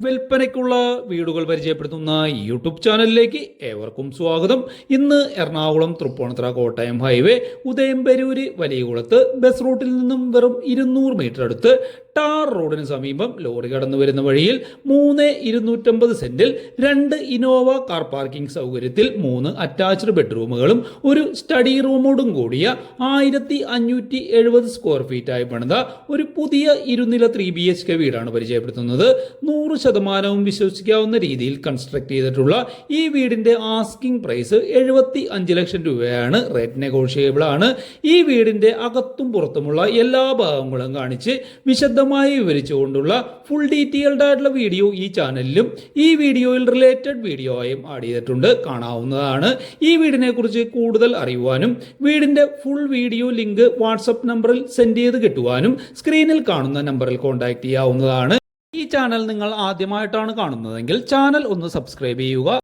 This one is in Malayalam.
വിൽപ്പനയ്ക്കുള്ള വീടുകൾ പരിചയപ്പെടുത്തുന്ന യൂട്യൂബ് ചാനലിലേക്ക് ഏവർക്കും സ്വാഗതം. ഇന്ന് എറണാകുളം തൃപ്പൂണിത്തുറ കോട്ടയം ഹൈവേ ഉദയംപേരൂര് വലിയകുളത്ത് ബസ് റൂട്ടിൽ നിന്നും വെറും 200 മീറ്റർ അടുത്ത് ടാർ റോഡിന് സമീപം ലോറി കടന്നു വരുന്ന വഴിയിൽ 3,250 സെന്റിൽ 2 ഇനോവ കാർ പാർക്കിംഗ് സൗകര്യത്തിൽ 3 അറ്റാച്ച്ഡ് ബെഡ്റൂമുകളും ഒരു സ്റ്റഡി റൂമോടും കൂടിയ 1,570 സ്ക്വയർ ഫീറ്റായി പണിത ഒരു പുതിയ ഇരുനില 3 BHK വീടാണ് പരിചയപ്പെടുത്തുന്നത്. 100% വിശ്വസിക്കാവുന്ന രീതിയിൽ കൺസ്ട്രക്ട് ചെയ്തിട്ടുള്ള ഈ വീടിന്റെ ആസ്കിംഗ് പ്രൈസ് 75 ലക്ഷം രൂപയാണ്. റേറ്റ് നെഗോഷിയബിൾ ആണ്. ഈ വീടിന്റെ അകത്തും പുറത്തുമുള്ള എല്ലാ ഭാഗങ്ങളും കാണിച്ച് വിശദമായി വിവരിച്ചുകൊണ്ടുള്ള ഫുൾ ഡീറ്റെയിൽഡ് ആയിട്ടുള്ള വീഡിയോ ഈ ചാനലിലും ഈ വീഡിയോയിൽ റിലേറ്റഡ് വീഡിയോ ആയും ആഡ് ചെയ്തിട്ടുണ്ട്, കാണാവുന്നതാണ്. ഈ വീടിനെ കുറിച്ച് കൂടുതൽ അറിയുവാനും വീടിന്റെ ഫുൾ വീഡിയോ ലിങ്ക് വാട്സപ്പ് നമ്പറിൽ സെൻഡ് ചെയ്ത് കിട്ടുവാനും സ്ക്രീനിൽ കാണുന്ന നമ്പറിൽ കോൺടാക്ട് ചെയ്യാവുന്നതാണ്. ഈ ചാനൽ നിങ്ങൾ ആദ്യമായിട്ടാണ് കാണുന്നതെങ്കിൽ ചാനൽ ഒന്ന് സബ്സ്ക്രൈബ് ചെയ്യുക.